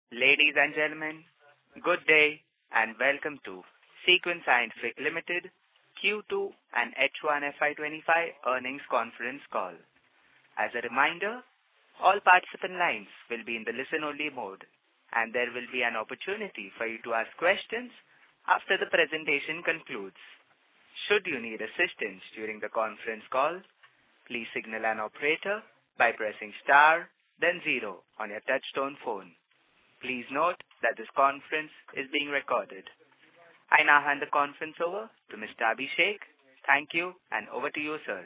Ladies and gentlemen, good day and welcome to Sequent Scientific Limited Q2 and H1 FY’25 earnings conference call. As a reminder, all participant lines will be in the listen-only mode, and there will be an opportunity for you to ask questions after the presentation concludes. Should you need assistance during the conference call, please signal an operator by pressing star, then 0 on your touchtone phone. Please note that this conference is being recorded. I now hand the conference over to Mr. Abhishek. Thank you, and over to you, sir.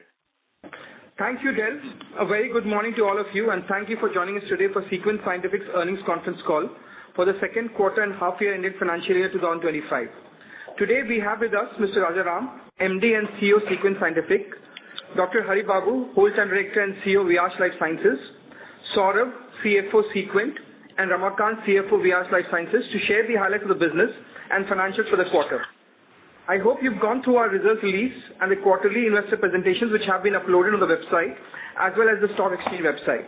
Thank you, Del. A very good morning to all of you, and thank you for joining us today for Sequent Scientific's earnings conference call for the second quarter and half-year ended financial year 2025. Today, we have with us Mr. Rajaram, MD and CEO Sequent Scientific, Dr. Hari Babu, Whole-time Director and CEO Viyash Life Sciences, Saurabh, CFO Sequent, and Ramakant, CFO Viyash Life Sciences, to share the highlights of the business and financials for the quarter. I hope you've gone through our results release and the quarterly investor presentations which have been uploaded on the website as well as the stock exchange website.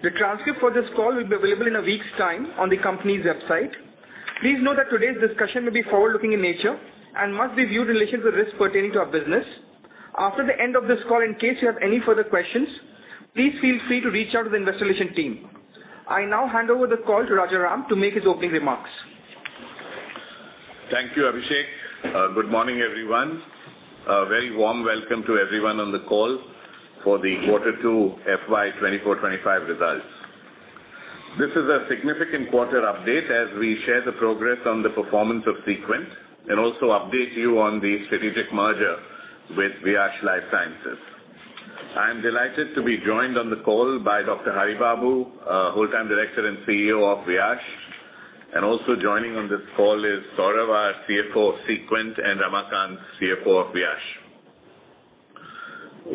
The transcript for this call will be available in a week's time on the company's website. Please note that today's discussion may be forward-looking in nature and must be viewed in relation to the risks pertaining to our business. After the end of this call, in case you have any further questions, please feel free to reach out to the investor relations team. I now hand over the call to Rajaram to make his opening remarks. Thank you, Abhishek. Good morning, everyone. A very warm welcome to everyone on the call for the Q2 FY’25 results. This is a significant quarter update as we share the progress on the performance of Sequent and also update you on the strategic merger with Viyash Life Sciences. I am delighted to be joined on the call by Dr. Hari Babu, Whole-time Director and CEO of Viyash, and also joining on this call is Saurabh, our CFO of Sequent, and Ramakant, CFO of Viyash.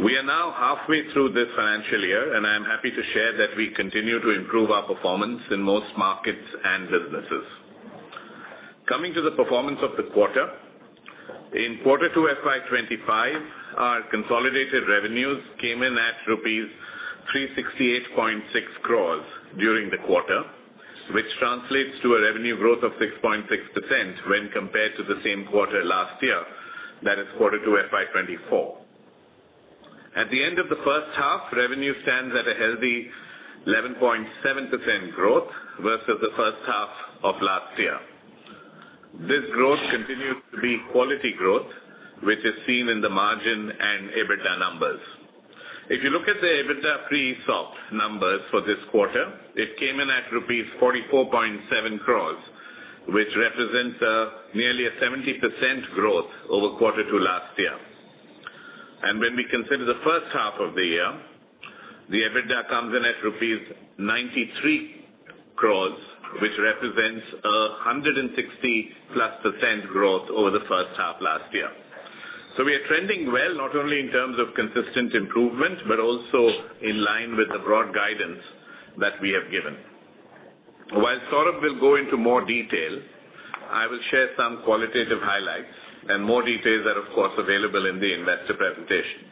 We are now halfway through this financial year, and I am happy to share that we continue to improve our performance in most markets and businesses. Coming to the performance of the quarter, in Q2 FY’25, our consolidated revenues came in at rupees 368.6 crores during the quarter, which translates to a revenue growth of 6.6% when compared to the same quarter last year, that is Q2 FY’24. At the end of the first half, revenue stands at a healthy 11.7% growth versus the first half of last year. This growth continues to be quality growth, which is seen in the margin and EBITDA numbers. If you look at the EBITDA pre-ESOP numbers for this quarter, it came in at rupees 44.7 crores, which represents nearly a 70% growth over Q2 last year. And when we consider the first half of the year, the EBITDA comes in at rupees 93 crores, which represents a 160+% growth over the first half last year. So we are trending well, not only in terms of consistent improvement, but also in line with the broad guidance that we have given. While Saurabh will go into more detail, I will share some qualitative highlights, and more details are, of course, available in the investor presentation.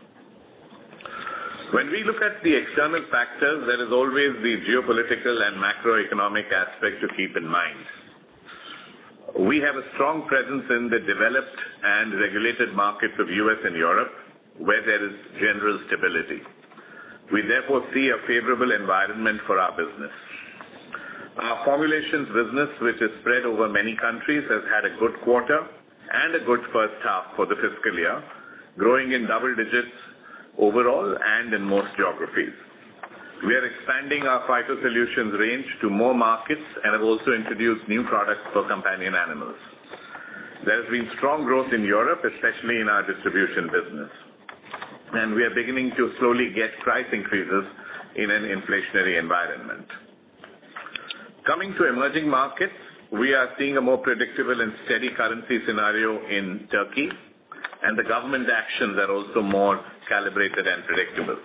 When we look at the external factors, there is always the geopolitical and macroeconomic aspect to keep in mind. We have a strong presence in the developed and regulated markets of US and Europe, where there is general stability. We therefore see a favorable environment for our business. Our formulations business, which is spread over many countries, has had a good quarter and a good first half for the fiscal year, growing in double digits overall and in most geographies. We are expanding our phytosolutions range to more markets and have also introduced new products for companion animals. There has been strong growth in Europe, especially in our distribution business. And we are beginning to slowly get price increases in an inflationary environment. Coming to emerging markets, we are seeing a more predictable and steady currency scenario in Turkey, and the government actions are also more calibrated and predictable.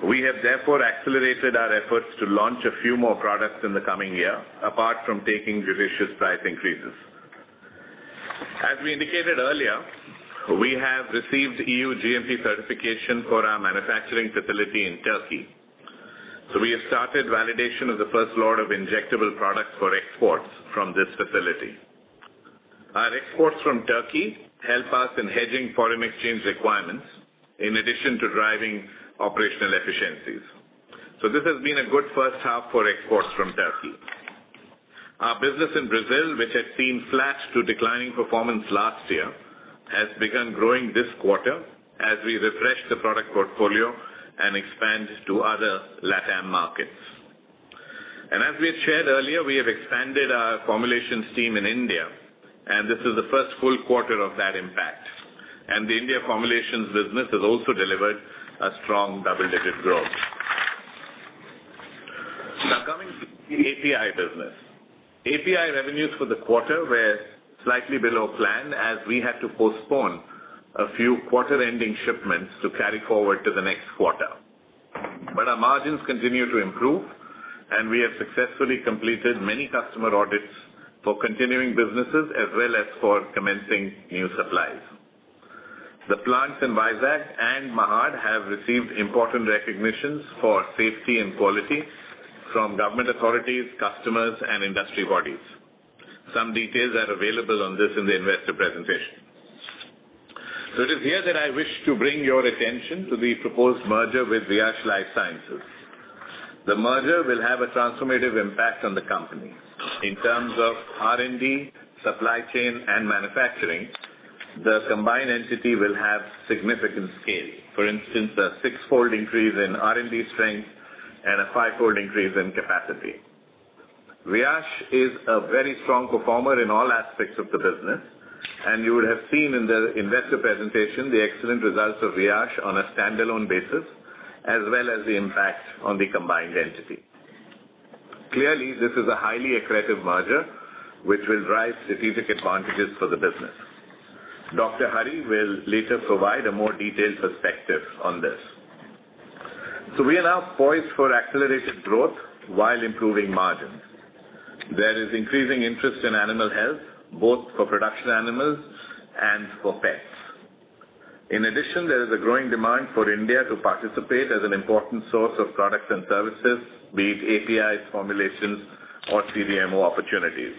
We have therefore accelerated our efforts to launch a few more products in the coming year, apart from taking judicious price increases. As we indicated earlier, we have received EU GMP certification for our manufacturing facility in Turkey. So we have started validation of the first lot of injectable products for exports from this facility. Our exports from Turkey help us in hedging foreign exchange requirements in addition to driving operational efficiencies. So this has been a good first half for exports from Turkey. Our business in Brazil, which had seen flat to declining performance last year, has begun growing this quarter as we refresh the product portfolio and expand to other LATAM markets. And as we had shared earlier, we have expanded our formulations team in India, and this is the first full quarter of that impact. And the India formulations business has also delivered a strong double-digit growth. Now coming to the API business. API revenues for the quarter were slightly below plan as we had to postpone a few quarter-ending shipments to carry forward to the next quarter. But our margins continue to improve, and we have successfully completed many customer audits for continuing businesses as well as for commencing new supplies. The plants in Vizag and Mahad have received important recognitions for safety and quality from government authorities, customers, and industry bodies. Some details are available on this in the investor presentation. So it is here that I wish to bring your attention to the proposed merger with Viyash Life Sciences. The merger will have a transformative impact on the company. In terms of R&D, supply chain, and manufacturing, the combined entity will have significant scale. For instance, a 6-fold increase in R&D strength and a 5-fold increase in capacity. Viyash is a very strong performer in all aspects of the business, and you would have seen in the investor presentation the excellent results of Viyash on a standalone basis, as well as the impact on the combined entity. Clearly, this is a highly accretive merger, which will drive strategic advantages for the business. Dr. Hari will later provide a more detailed perspective on this. So we are now poised for accelerated growth while improving margins. There is increasing interest in animal health, both for production animals and for pets. In addition, there is a growing demand for India to participate as an important source of products and services, be it APIs, formulations, or CDMO opportunities.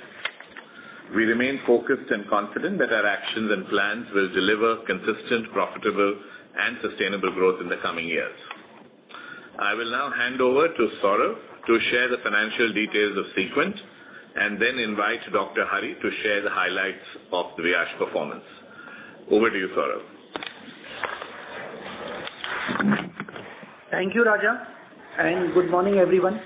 We remain focused and confident that our actions and plans will deliver consistent, profitable, and sustainable growth in the coming years. I will now hand over to Saurav to share the financial details of Sequent and then invite Dr. Hari to share the highlights of the Viyash performance. Over to you, Saurav. Thank you, Raja, and good morning, everyone.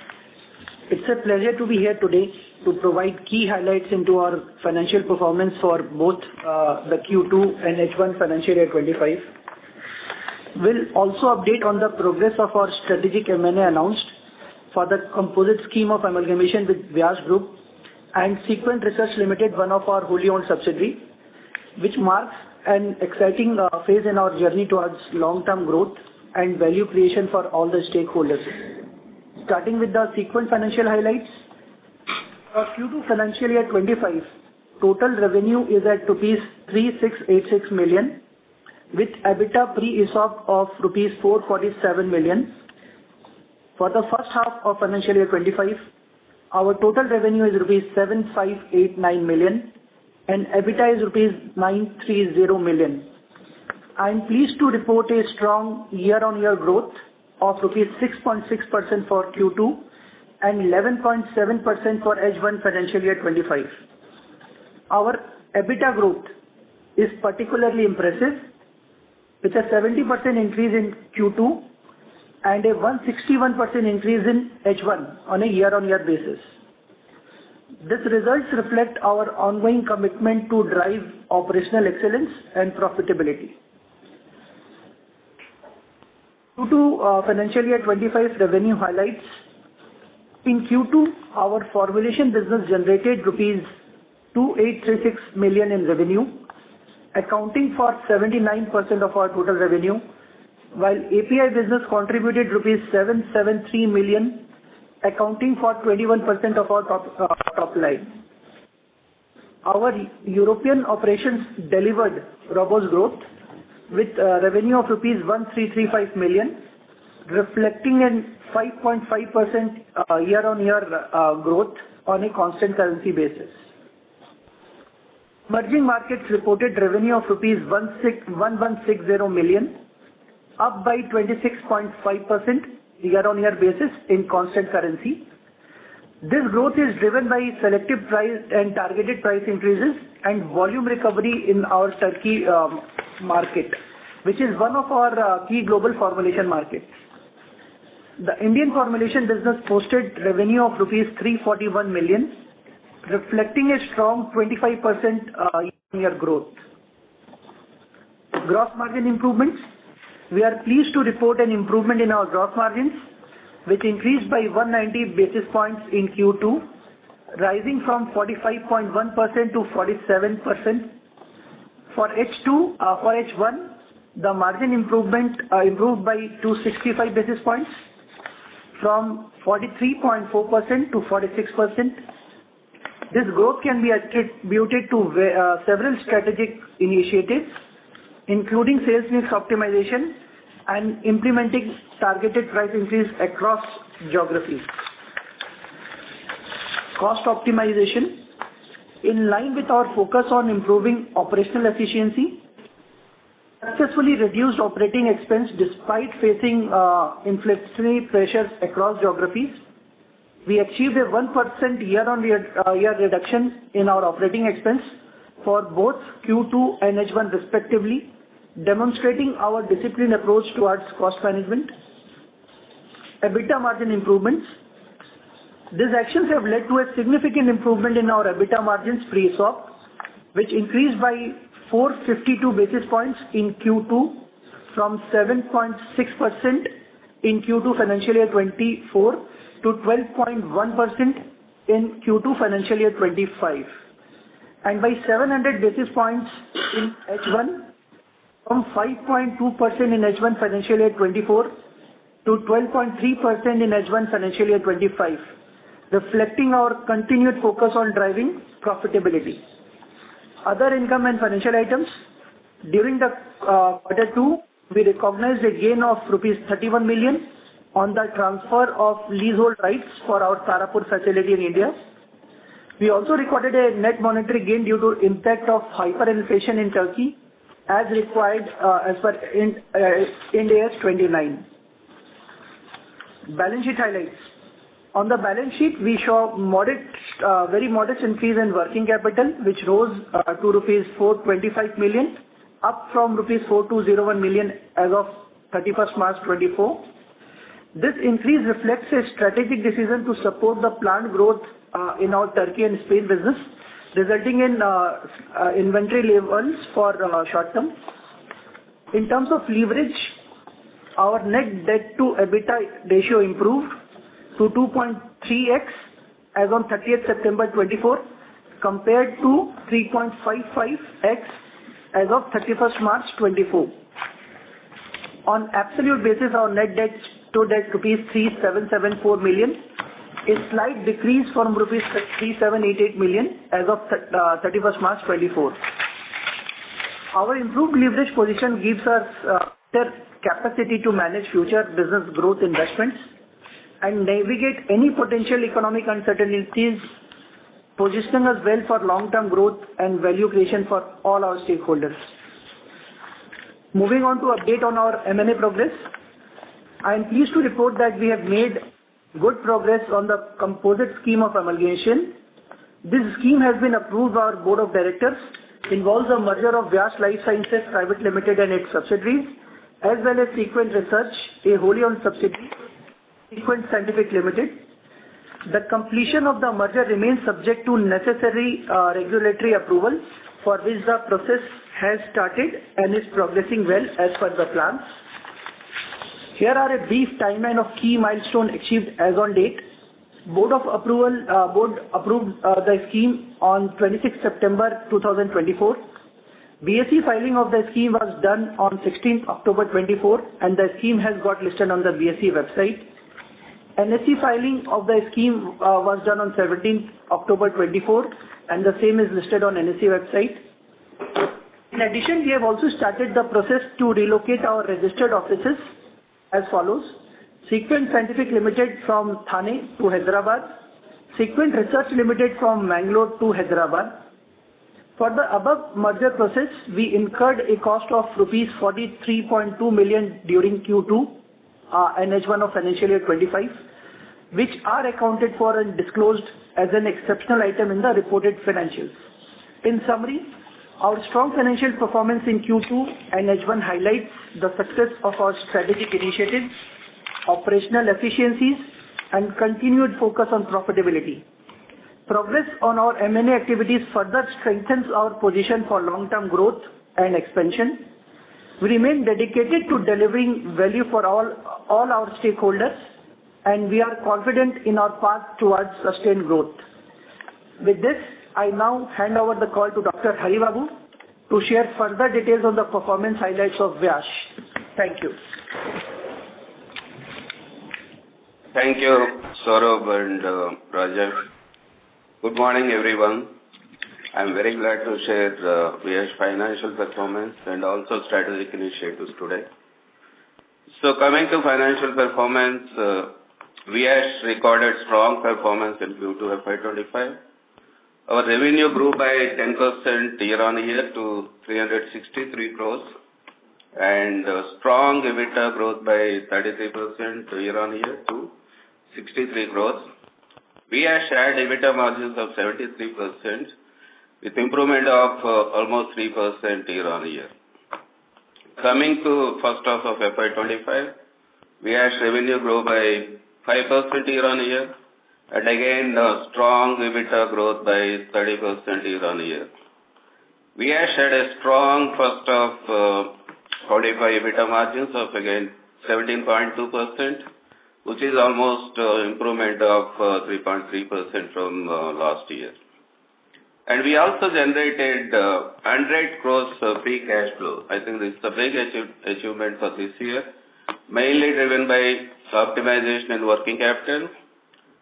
It's a pleasure to be here today to provide key highlights into our financial performance for both the Q2 and H1 financial year 25. We'll also update on the progress of our strategic M&A announced for the composite scheme of amalgamation with Viyash Group and Sequent Research Limited, one of our wholly owned subsidiary, which marks an exciting phase in our journey towards long-term growth and value creation for all the stakeholders. Starting with the Sequent financial highlights, for Q2 financial year 25, total revenue is at rupees 3686 million, with EBITDA pre-ESOP of rupees 447 million. For the first half of financial year 25, our total revenue is rupees 7589 million and EBITDA is rupees 930 million. I am pleased to report a strong year-on-year growth of rupees 6.6% for Q2 and 11.7% for H1 financial year 25. Our EBITDA growth is particularly impressive, with a 70% increase in Q2 and a 161% increase in H1 on a year-on-year basis. These results reflect our ongoing commitment to drive operational excellence and profitability. Q2 financial year 25 revenue highlights. In Q2, our formulation business generated rupees 2836 million in revenue, accounting for 79% of our total revenue, while API business contributed rupees 773 million, accounting for 21% of our top line. Our European operations delivered robust growth with revenue of rupees 1335 million, reflecting a 5.5% year-on-year growth on a constant currency basis. Emerging markets reported revenue of rupees 1160 million, up by 26.5% year-on-year basis in constant currency. This growth is driven by selective price and targeted price increases and volume recovery in our Turkey market, which is one of our key global formulation markets. The Indian formulation business posted revenue of rupees 341 million, reflecting a strong 25% year-on-year growth. Gross margin improvements. We are pleased to report an improvement in our gross margins, which increased by 190 basis points in Q2, rising from 45.1% to 47%. For H1, the margin improved by 265 basis points from 43.4% to 46%. This growth can be attributed to several strategic initiatives, including sales mix optimization and implementing targeted price increase across geographies. Cost optimization. In line with our focus on improving operational efficiency, successfully reduced operating expense despite facing inflationary pressures across geographies. We achieved a 1% year-on-year reduction in our operating expense for both Q2 and H1 respectively, demonstrating our disciplined approach towards cost management. EBITDA margin improvements. These actions have led to a significant improvement in our EBITDA margins pre-ESOP, which increased by 452 basis points in Q2 from 7.6% in Q2 financial year 24 to 12.1% in Q2 financial year 25, and by 700 basis points in H1 from 5.2% in H1 financial year 24 to 12.3% in H1 financial year 25, reflecting our continued focus on driving profitability. Other income and financial items. During the Q2, we recognized a gain of rupees 31 million on the transfer of leasehold rights for our Tarapur facility in India. We also recorded a net monetary gain due to impact of hyperinflation in Turkey as required as per Ind AS 29. Balance sheet highlights. On the balance sheet, we show very modest increase in working capital, which rose to rupees 425 million, up from rupees 4201 million as of 31st March 24. This increase reflects a strategic decision to support the planned growth in our Turkey and Spain business, resulting in inventory levels for short term. In terms of leverage, our net debt to EBITDA ratio improved to 2.3x as on 30th September 24 compared to 3.55x as of 31st March 24. On absolute basis, our net debt stood at rupees 3774 million, a slight decrease from rupees 3788 million as of 31st March 24. Our improved leverage position gives us better capacity to manage future business growth investments and navigate any potential economic uncertainties, positioning us well for long-term growth and value creation for all our stakeholders. Moving on to update on our M&A progress. I am pleased to report that we have made good progress on the composite scheme of amalgamation. This scheme has been approved by our board of directors, involves a merger of Vyas Life Sciences Private Limited and its subsidiaries, as well as Sequent Research, a wholly owned subsidiary, Sequent Scientific Limited. The completion of the merger remains subject to necessary regulatory approval, for which the process has started and is progressing well as per the plans. Here are a brief timeline of key milestones achieved as on date. Board approved the scheme on 26 September 2024. BSE filing of the scheme was done on 16th October 24 and the scheme has got listed on the BSE website. NSE filing of the scheme was done on 17th October 24 and the same is listed on NSE website. In addition, we have also started the process to relocate our registered offices as follows. Sequent Scientific Limited from Thane to Hyderabad, Sequent Research Limited from Mangalore to Hyderabad. For the above merger process, we incurred a cost of rupees 43.2 million during Q2 and H1 of financial year 25, which are accounted for and disclosed as an exceptional item in the reported financials. In summary, our strong financial performance in Q2 and H1 highlights the success of our strategic initiatives, operational efficiencies, and continued focus on profitability. Progress on our M&A activities further strengthens our position for long-term growth and expansion. We remain dedicated to delivering value for all our stakeholders, and we are confident in our path towards sustained growth. With this, I now hand over the call to Dr. Haribabu to share further details on the performance highlights of Vyash. Thank you. Thank you, Saurabh and Rajesh. Good morning, everyone. I'm very glad to share Vyash financial performance and also strategic initiatives today. So coming to financial performance, Vyash recorded strong performance in Q2 FY'25. Our revenue grew by 10% year-on-year to 363 crores and strong EBITDA growth by 33% year-on-year to 63 crores. Vyash had EBITDA margins of 73% with improvement of almost 3% year-on-year. Coming to first half of FY'25, Vyash revenue grew by 5% year-on-year and again strong EBITDA growth by 30% year-on-year. Vyash had a strong first half 45 EBITDA margins of again 17.2%, which is almost improvement of 3.3% from last year. And we also generated 100 crores free cash flow. I think this is a big achievement for this year, mainly driven by optimization in working capital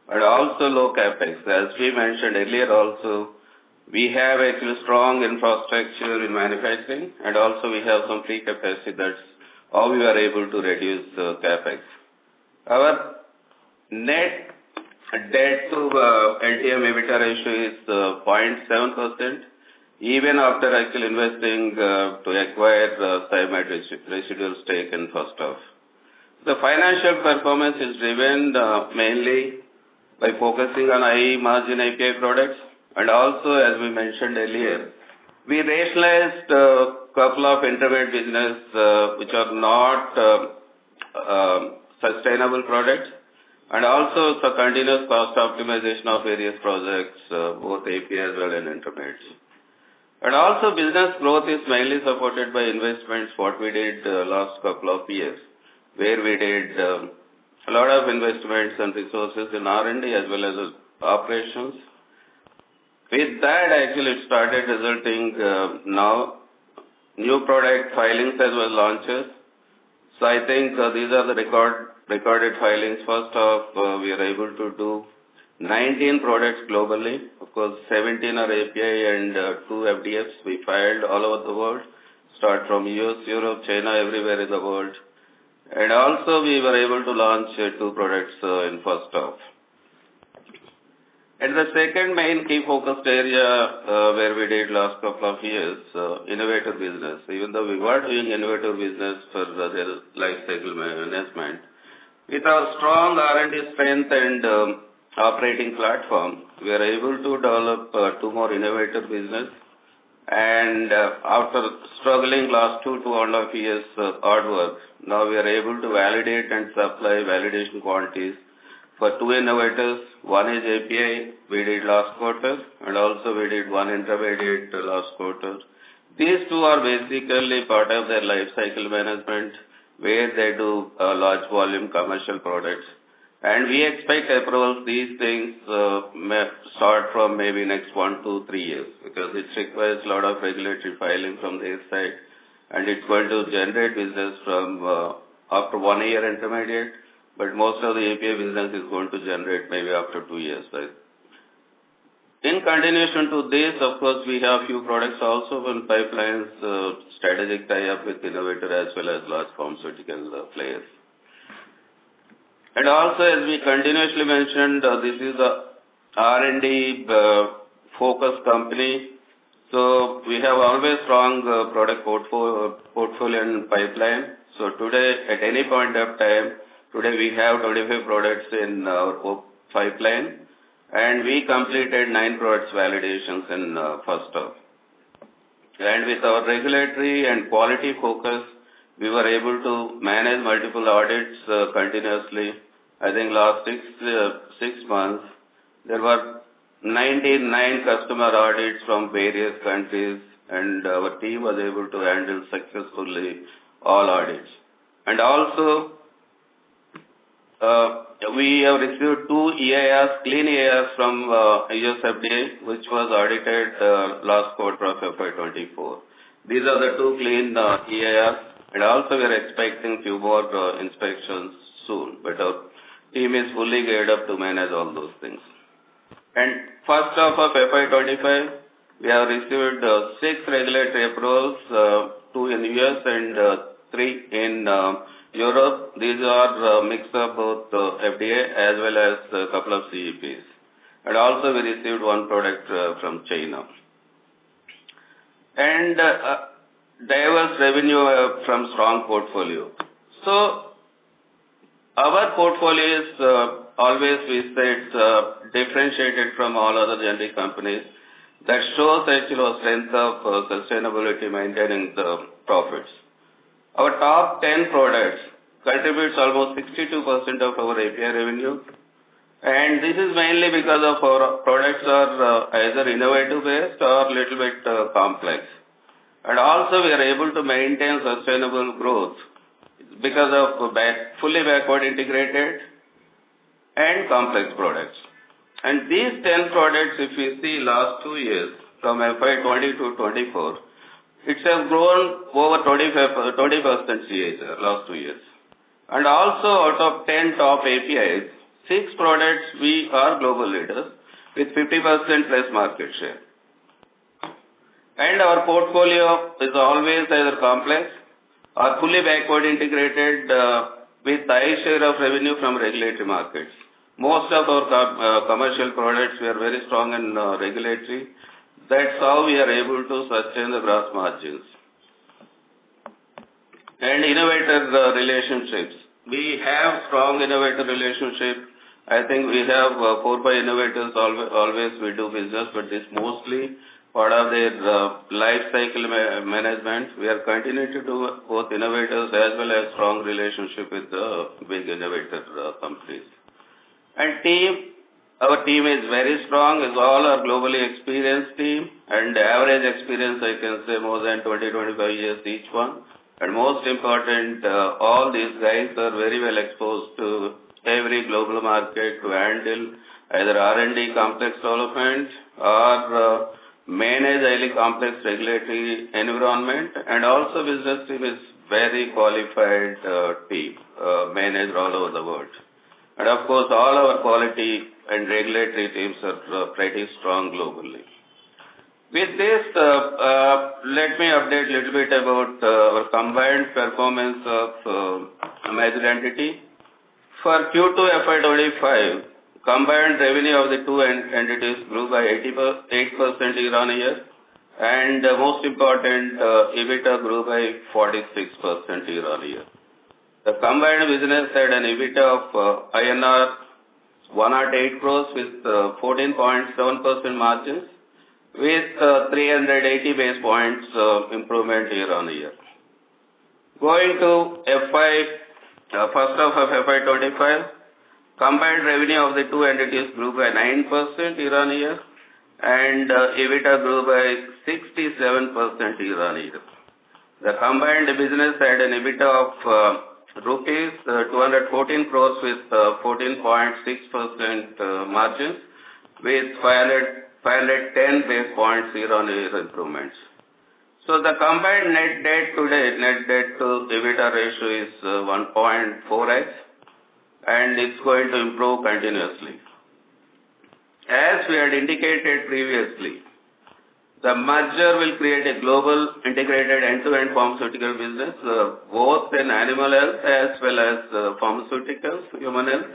and also low capex. As we mentioned earlier also, we have actually strong infrastructure in manufacturing and also we have some free capacity. That's how we are able to reduce capex. Our net debt to LTM EBITDA ratio is 0.7%, even after actually investing to acquire Symed residual stake in first half. The financial performance is driven mainly by focusing on high margin API products, and also as we mentioned earlier, we rationalized a couple of intermediate business which are not sustainable products, and also the continuous cost optimization of various projects, both API as well as intermediates. And also business growth is mainly supported by investments what we did last couple of years, where we did a lot of investments and resources in R&D as well as operations. With that, actually it started resulting now new product filings as well as launches. So I think these are the recorded filings. First off, we are able to do 19 products globally. Of course, 17 are API and 2 FDFs. We filed all over the world, start from US, Europe, China, everywhere in the world. And also we were able to launch 2 products in first half. And the second main key focused area where we did last couple of years, innovative business. Even though we were doing innovative business for their life cycle management, with our strong R&D strength and operating platform, we are able to develop 2 more innovative business. And after struggling last 2.5 years hard work, now we are able to validate and supply validation quantities for 2 innovators. One is API we did last quarter, and also we did 1 intermediate last quarter. These 2 are basically part of their life cycle management, where they do large volume commercial products. And we expect approvals, these things may start from maybe next 1 to 3 years, because it requires a lot of regulatory filing from their side, and it's going to generate business from after 1 year intermediate, but most of the API business is going to generate maybe after 2 years. Right? In continuation to this, of course, we have few products also in pipelines, strategic tie-up with innovator as well as large pharmaceutical players. And also, as we continuously mentioned, this is a R&D focused company. So we have always strong product portfolio and pipeline. So today, at any point of time, today we have 25 products in our pipeline, and we completed 9 products validations in first half. And with our regulatory and quality focus, we were able to manage multiple audits continuously. I think last 6 months, there were 99 customer audits from various countries, and our team was able to handle successfully all audits. And also, we have received 2 EIRs, clean EIRs from US FDA, which was audited last quarter of FY'24. These are the 2 clean EIRs, and also we are expecting few more inspections soon, but our team is fully geared up to manage all those things. And first half of FY'25, we have received 6 regulatory approvals, 2 in US and 3 in Europe. These are a mix of both FDA as well as a couple of CEPs. And also we received 1 product from China. And diverse revenue from strong portfolio. So our portfolio is always, we say, it's differentiated from all other generic companies. That shows actually a strength of sustainability, maintaining the profits. Our top 10 products contributes almost 62% of our API revenue. And this is mainly because of our products are either innovative based or little bit complex. And also we are able to maintain sustainable growth because of fully backward integrated and complex products. And these 10 products, if we see last 2 years, from FY'20 to 24, it has grown over 20% CAGR last 2 years. And also out of 10 top APIs, 6 products we are global leaders with 50% plus market share. And our portfolio is always either complex or fully backward integrated with high share of revenue from regulatory markets. Most of our commercial products, we are very strong in regulatory. That's how we are able to sustain the gross margins. And innovator relationships. We have strong innovator relationship. I think we have 4-5 innovators always we do business, but this mostly part of their life cycle management. We are continuing to do both innovators as well as strong relationship with the big innovator companies. And our team is very strong. It's all our globally experienced team, and the average experience I can say more than 20-25 years each one. And most important, all these guys are very well exposed to every global market to handle either R&D complex development or manage highly complex regulatory environment. And also business team is very qualified team, managed all over the world. And of course, all our quality and regulatory teams are pretty strong globally. With this, let me update a little bit about our combined performance of merged entity. For Q2 FY'25, combined revenue of the 2 entities grew by 8% year-on-year, and most important, EBITDA grew by 46% year-on-year. The combined business had an EBITDA of INR 108 crores with 14.7% margins, with 380 basis points improvement year-on-year. Going to first half of FY'25, combined revenue of the 2 entities grew by 9% year-on-year, and EBITDA grew by 67% year-on-year. The combined business had an EBITDA of rupees 214 crores with 14.6% margins, with 510 basis points year-on-year improvements. So the combined net debt to EBITDA ratio is 1.4x, and it's going to improve continuously. As we had indicated previously, The merger will create a global integrated end-to-end pharmaceutical business, both in animal health as well as pharmaceuticals, human health.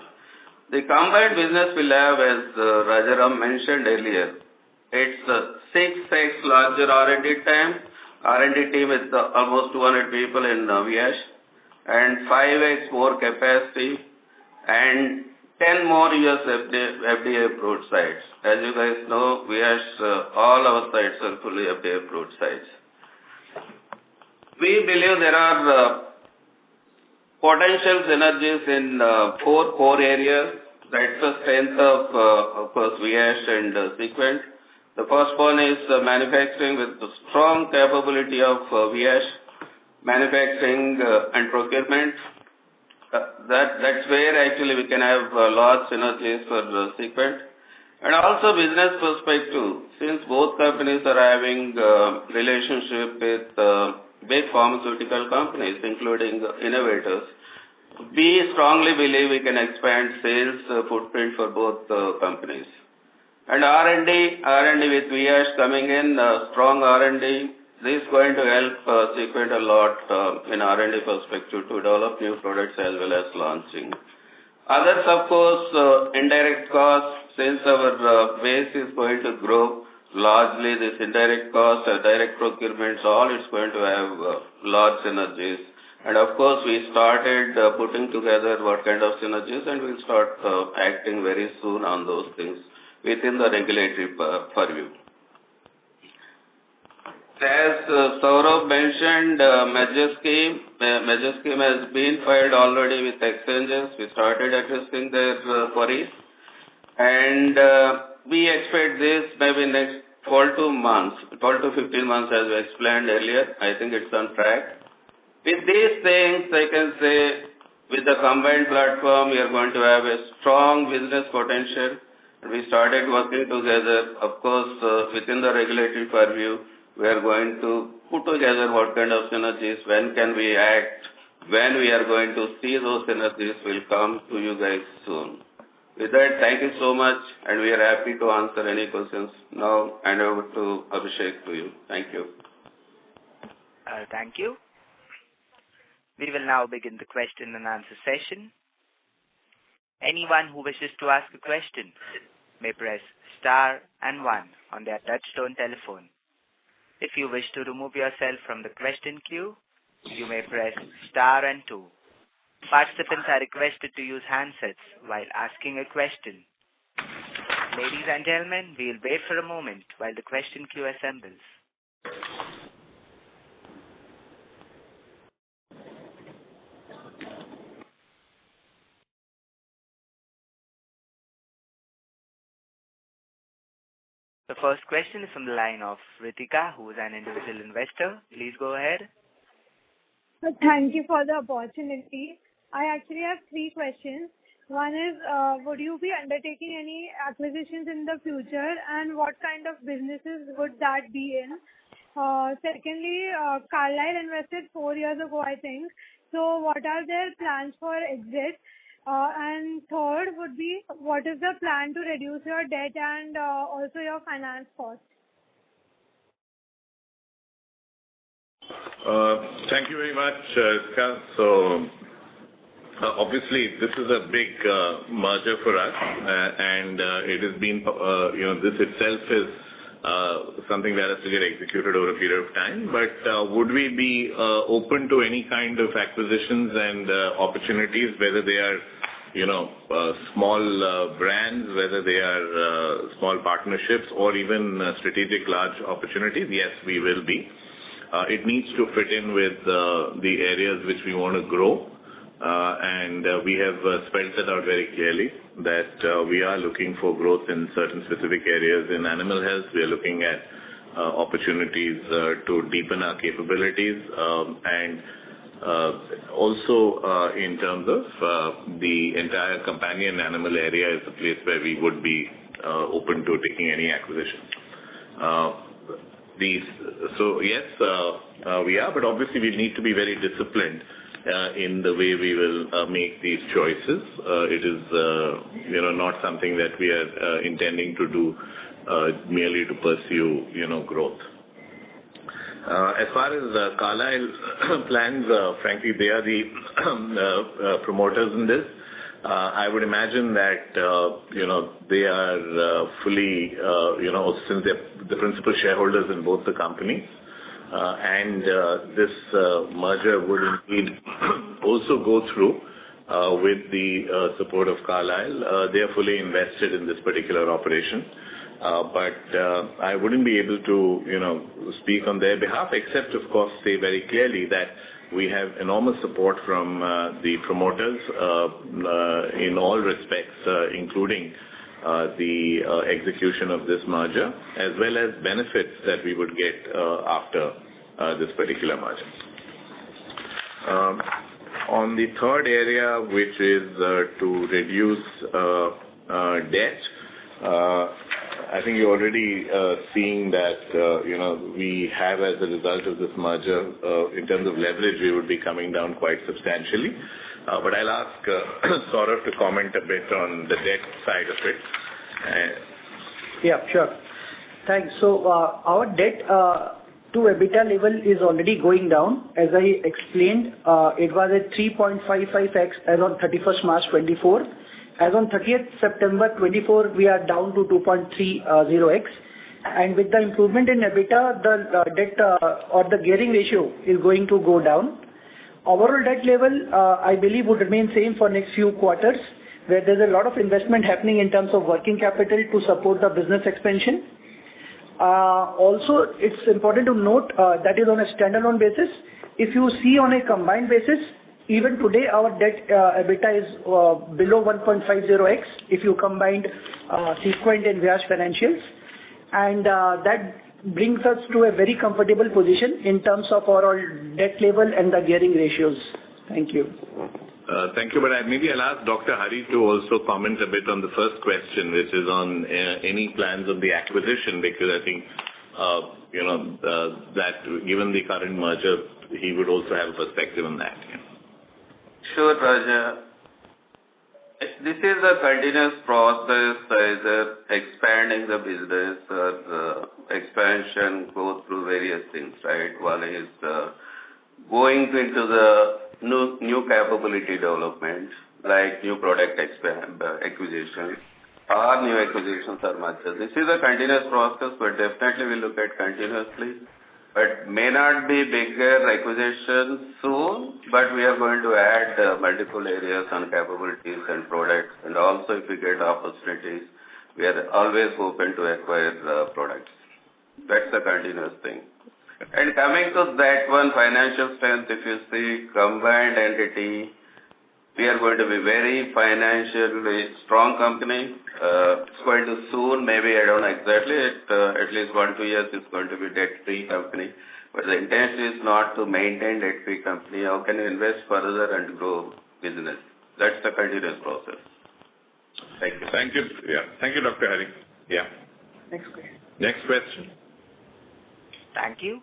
The combined business will have, as Rajaram mentioned earlier, it's 6x larger R&D team with almost 200 people in Viyash, and 5x more capacity, and 10 more US FDA approved sites. As you guys know, Viyash, all our sites are fully FDA approved sites. We believe there are potential synergies in 4 core areas. That's the strength of course, Viyash and Sequent. The first one is manufacturing with the strong capability of Viyash, manufacturing and procurement. That's where actually we can have large synergies for Sequent. And also business perspective, since both companies are having relationship with big pharmaceutical companies, including innovators, we strongly believe we can expand sales footprint for both companies. And R&D with Viyash coming in, strong R&D, this is going to help Sequent a lot in R&D perspective to develop new products as well as launching. Others, of course, indirect costs, since our base is going to grow largely, this indirect costs, direct procurements, all it's going to have large synergies. And of course, we started putting together what kind of synergies, and we'll start acting very soon on those things within the regulatory purview. As Saurabh mentioned, merger scheme has been filed already with exchanges. We started addressing their queries, and we expect this maybe next 12 to 15 months, as we explained earlier. I think it's on track. With these things, I can say with the combined platform, we are going to have a strong business potential. We started working together. Of course, within the regulatory purview, we are going to put together what kind of synergies, when can we act, when we are going to see those synergies will come to you guys soon. With that, thank you so much, and we are happy to answer any questions. Now, hand over to Abhishek to you. Thank you. Thank you. We will now begin the question and answer session. Anyone who wishes to ask a question may press star and 1 on their touchtone telephone. If you wish to remove yourself from the question queue, you may press star and 2. Participants are requested to use handsets while asking a question. Ladies and gentlemen, we will wait for a moment while the question queue assembles. The first question is from the line of Ritika, who is an individual investor. Please go ahead. Thank you for the opportunity. I actually have 3 questions. One is, would you be undertaking any acquisitions in the future, and what kind of businesses would that be in? Secondly, Carlyle invested 4 years ago, I think. So what are their plans for exit? And third would be, what is the plan to reduce your debt and also your finance costs? Thank you very much, Ritika. So, obviously, this is a big merger for us, and it has been, this itself is something that has to get executed over a period of time. But would we be open to any kind of acquisitions and opportunities, whether they are, small brands, whether they are small partnerships, or even strategic large opportunities? Yes, we will be. It needs to fit in with the areas which we want to grow, and we have spelled it out very clearly that we are looking for growth in certain specific areas. In animal health, we are looking at opportunities to deepen our capabilities, and also in terms of the entire companion animal area is a place where we would be open to taking any acquisitions. So yes, we are, but obviously we need to be very disciplined in the way we will make these choices. It is, not something that we are intending to do merely to pursue, growth. As far as Carlyle plans, frankly, they are the promoters in this. I would imagine that, they are fully, since they're the principal shareholders in both the companies, and this merger would indeed also go through with the support of Carlyle. They are fully invested in this particular operation. But I wouldn't be able to, speak on their behalf, except, of course, say very clearly that we have enormous support from the promoters in all respects, including the execution of this merger, as well as benefits that we would get after this particular merger. On the third area, which is to reduce debt, I think you're already seeing that, we have, as a result of this merger, in terms of leverage, we would be coming down quite substantially. But I'll ask Saurav to comment a bit on the debt side of it. Yeah, sure. Thanks. So our debt to EBITDA level is already going down. As I explained, it was at 3.55x as on 31st March 24. As on 30th September 24, we are down to 2.30x. And with the improvement in EBITDA, the debt or the gearing ratio is going to go down. Overall debt level, I believe, would remain same for next few quarters, where there's a lot of investment happening in terms of working capital to support the business expansion. Also, it's important to note that is on a standalone basis. If you see on a combined basis, even today our debt EBITDA is below 1.50x if you combined Sequent and Viyash financials. And that brings us to a very comfortable position in terms of our debt level and the gearing ratios. Thank you. Thank you, but maybe I'll ask Dr. Hari to also comment a bit on the first question, which is on any plans of the acquisition, because I think, that given the current merger, he would also have a perspective on that. Yeah. Sure, Raja. This is a continuous process, either expanding the business or expansion go through various things, right? One is going into the new capability development, like new product acquisition, or new acquisitions or mergers. This is a continuous process, but definitely we look at continuously. But may not be bigger acquisitions soon, but we are going to add multiple areas on capabilities and products. And also, if we get opportunities, we are always open to acquire products. That's a continuous thing. And coming to that one, financial strength, if you see combined entity, we are going to be very financially strong company. It's going to soon, maybe I don't know exactly, at least 1-2 years, it's going to be debt-free company. But the intention is not to maintain debt-free company. How can you invest further and grow business? That's the continuous process. Thank you. Thank you. Yeah. Thank you, Dr. Hari. Yeah. Next question. Next question. Thank you.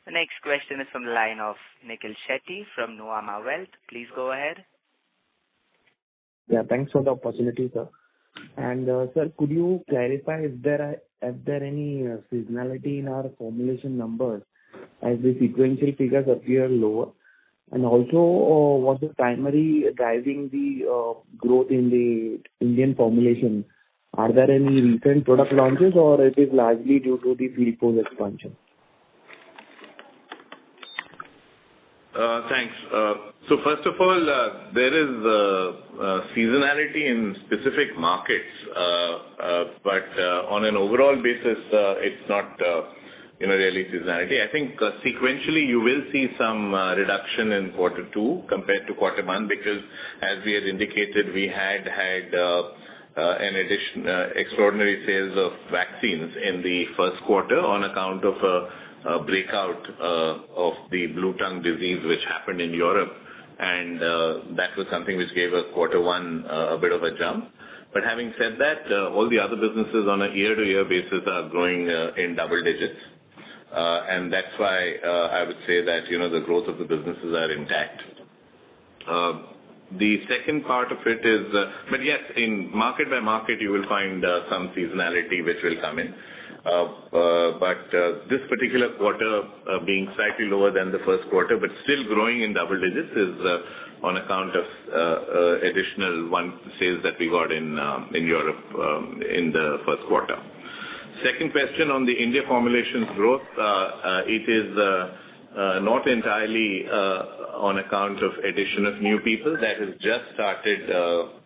The next question is from the line of Nikhil Shetty from Nuvama Wealth. Please go ahead. Yeah, thanks for the opportunity, sir. And sir, could you clarify if there any seasonality in our formulation numbers as the sequential figures appear lower? And also, what's the primary driving the growth in the Indian formulation? Are there any recent product launches, or it is largely due to the field force expansion? Thanks. So first of all, there is seasonality in specific markets, but on an overall basis, it's not, really seasonality. I think sequentially you will see some reduction in quarter 2 compared to quarter 1, because as we had indicated, we had an extraordinary sales of vaccines in the first quarter on account of a breakout of the blue tongue disease which happened in Europe, and that was something which gave us quarter 1 a bit of a jump. But having said that, all the other businesses on a year-to-year basis are growing in double digits, and that's why I would say that the growth of the businesses are intact. The second part of it is, but yes, in market by market, you will find some seasonality which will come in. But this particular quarter being slightly lower than the first quarter, but still growing in double digits is on account of additional sales that we got in Europe in the first quarter. Second question on the India formulations growth, it is not entirely on account of addition of new people. That has just started,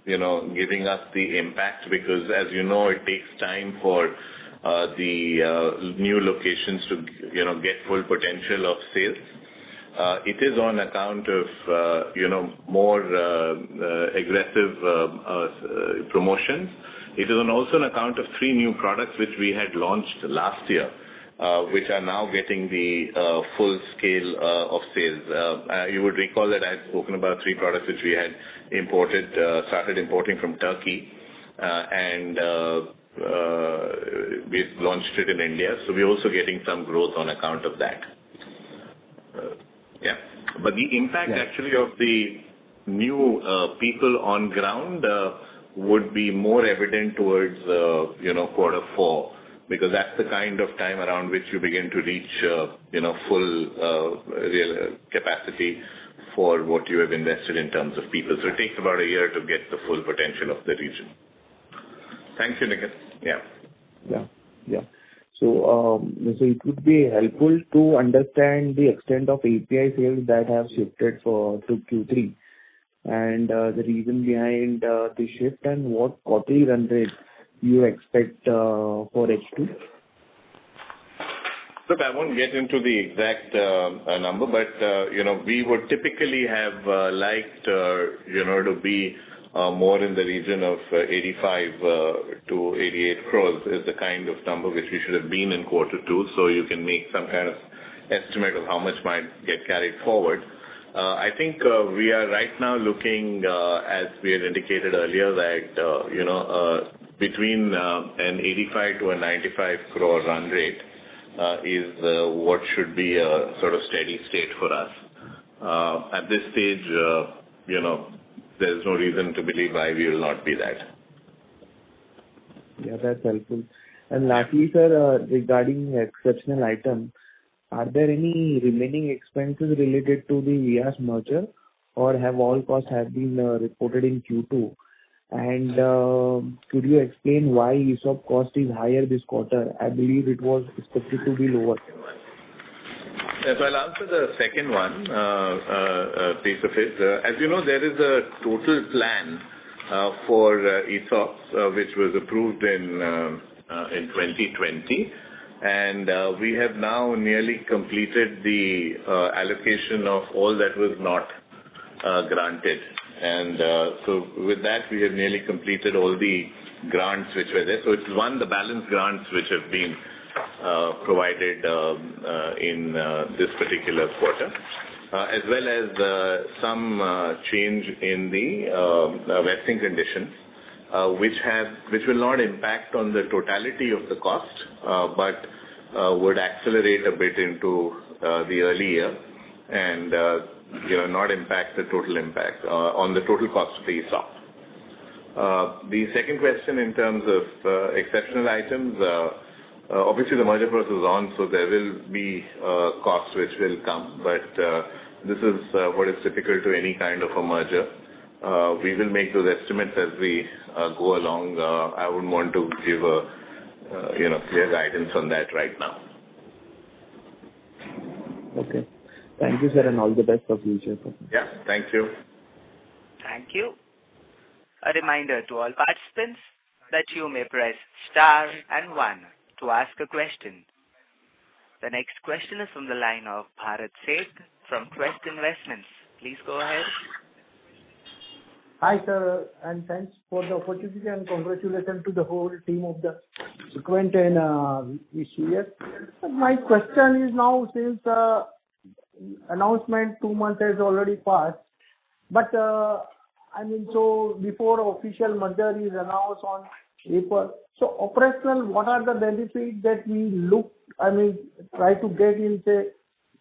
giving us the impact because, as you know, it takes time for the new locations to, get full potential of sales. It is on account of, more aggressive promotions. It is also on account of 3 new products which we had launched last year, which are now getting the full scale of sales. You would recall that I had spoken about 3 products which we had started importing from Turkey, and we've launched it in India. So we're also getting some growth on account of that. But the impact actually of the new people on ground would be more evident towards, quarter 4, because that's the kind of time around which you begin to reach, full real capacity for what you have invested in terms of people. So it takes about a year to get the full potential of the region. Thank you, Nikhil. Yeah. So it would be helpful to understand the extent of API sales that have shifted to Q3 and the reason behind the shift and what quarterly run rate you expect for H2. Look, I won't get into the exact number, but we would typically have liked to be more in the region of 85 to 88 crores is the kind of number which we should have been in quarter 2. So you can make some kind of estimate of how much might get carried forward. I think we are right now looking, as we had indicated earlier, that between an 85 to a 95 crore run rate is what should be a sort of steady state for us. At this stage, there's no reason to believe why we will not be that. Yeah, that's helpful. And lastly, sir, regarding exceptional item, are there any remaining expenses related to the Viyash merger, or have all costs been reported in Q2? And could you explain why ESOP cost is higher this quarter? I believe it was expected to be lower. Yes, I'll answer the second one piece of it. As you know, there is a total plan for ESOPs which was approved in 2020, and we have now nearly completed the allocation of all that was not granted. And so with that, we have nearly completed all the grants which were there. So it's the balance grants which have been provided in this particular quarter, as well as some change in the vesting conditions, which will not impact on the totality of the cost, but would accelerate a bit into the early year and not impact the total impact on the total cost of the ESOP. The second question in terms of exceptional items, obviously the merger process is on, so there will be costs which will come, but this is what is typical to any kind of a merger. We will make those estimates as we go along. I wouldn't want to give a clear guidance on that right now. Okay. Thank you, sir, and all the best for future. Yeah, thank you. Thank you. A reminder to all participants that you may press star and 1 to ask a question. The next question is from the line of Bharat Seth from Quest Investments. Please go ahead. Hi, sir, and thanks for the opportunity and congratulations to the whole team of the Sequent and VCS. My question is now, since announcement 2 months has already passed, but so before official merger is announced on April, so operational, what are the benefits that we try to get in, say,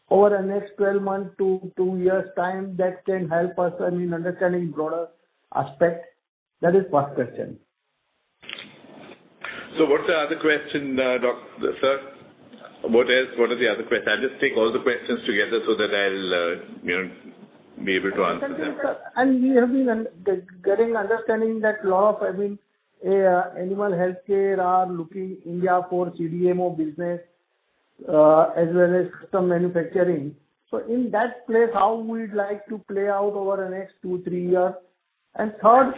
over the next 12 months to 2 years' time that can help us in understanding broader aspect? That is first question. So what's the other question, sir? What are the other questions? I'll just take all the questions together so that I'll be able to answer them. And we have been getting understanding that a lot of animal healthcare are looking India for CDMO business as well as custom manufacturing. So in that place, how we'd like to play out over the next 2-3 years? And third,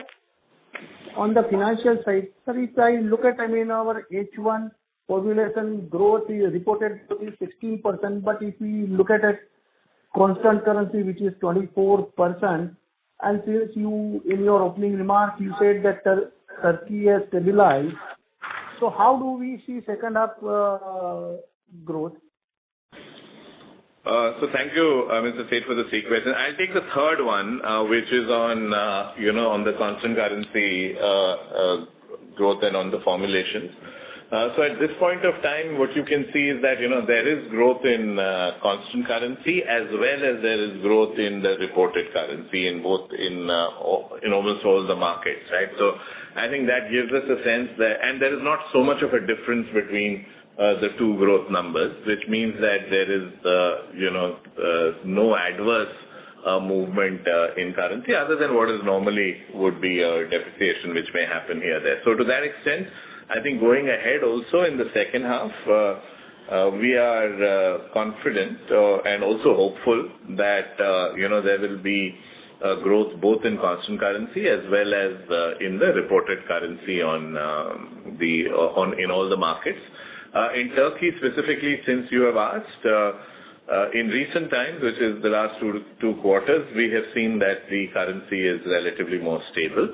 on the financial side, sir, if I look at, our H1 formulation growth is reported to be 16%, but if we look at it, constant currency, which is 24%, and since you, in your opening remarks, you said that Turkey has stabilized. So how do we see second half growth? So thank you, Mr. Seth, for the three questions. I'll take the third one, which is on, on the constant currency growth and on the formulations. So at this point of time, what you can see is that, there is growth in constant currency as well as there is growth in the reported currency in almost all the markets, right? So I think that gives us a sense that, and there is not so much of a difference between the two growth numbers, which means that there is, no adverse movement in currency other than what is normally would be a depreciation which may happen here or there. So to that extent, I think going ahead also in the second half, we are confident and also hopeful that, there will be growth both in constant currency as well as in the reported currency in all the markets. In Turkey specifically, since you have asked, in recent times, which is the last two quarters, we have seen that the currency is relatively more stable.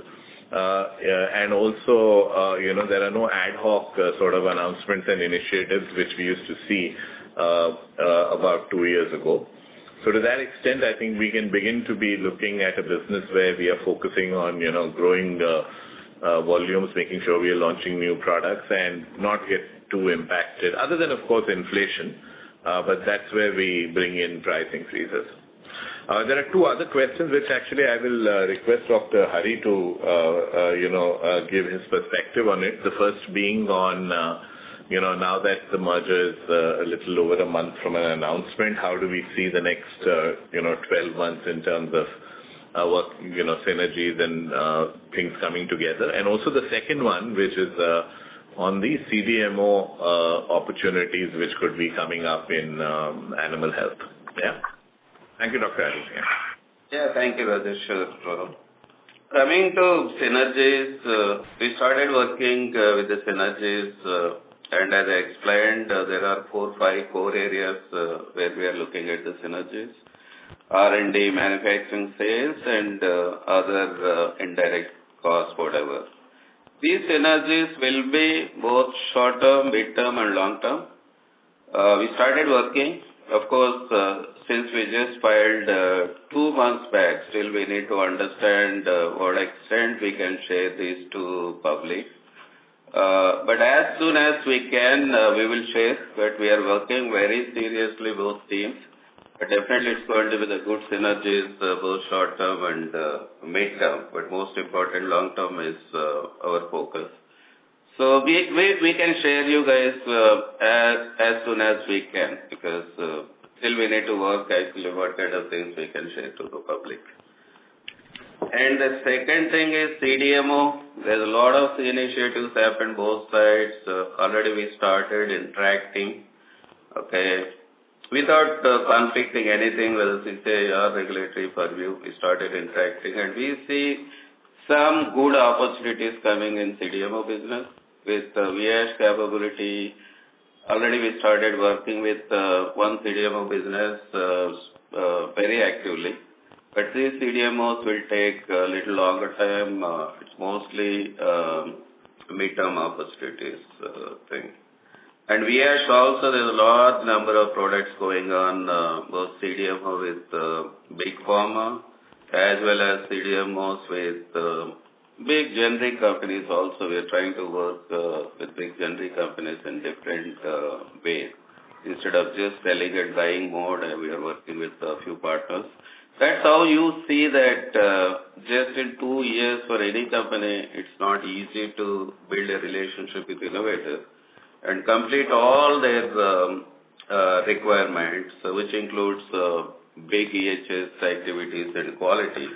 And also, there are no ad hoc sort of announcements and initiatives which we used to see about 2 years ago. So to that extent, I think we can begin to be looking at a business where we are focusing on, growing volumes, making sure we are launching new products and not get too impacted, other than, of course, inflation. But that's where we bring in price increases. There are two other questions which actually I will request Dr. Hari to, give his perspective on it. The first being on, now that the merger is a little over a month from an announcement, how do we see the next, 12 months in terms of work, synergies and things coming together? And also the second one, which is on the CDMO opportunities which could be coming up in animal health. Yeah. Thank you, Dr. Hari. Yeah, thank you, Rajesh. Coming to synergies, we started working with the synergies, and as I explained, there are 4-5 core areas where we are looking at the synergies: R&D, manufacturing, sales, and other indirect costs, whatever. These synergies will be both short-term, mid-term, and long-term. We started working. Of course, since we just filed 2 months back, still we need to understand what extent we can share these to public. But as soon as we can, we will share. But we are working very seriously, both teams. But definitely it's going to be the good synergies, both short-term and mid-term. But most important, long-term is our focus. So we can share you guys as soon as we can, because still we need to work actually what kind of things we can share to the public. And the second thing is CDMO. There's a lot of initiatives happen both sides. Already we started interacting. Okay. Without conflicting anything, whether it's or regulatory purview, we started interacting, and we see some good opportunities coming in CDMO business with Viyash capability. Already we started working with one CDMO business very actively. But these CDMOs will take a little longer time. It's mostly mid-term opportunities thing. And Viyash also, there's a large number of products going on, both CDMO with big pharma as well as CDMOs with big generic companies also. We are trying to work with big generic companies in different ways. In instead of just selling at buying mode, we are working with a few partners. That's how you see that just in 2 years for any company, it's not easy to build a relationship with innovators and complete all their requirements, which includes big EHS activities and quality,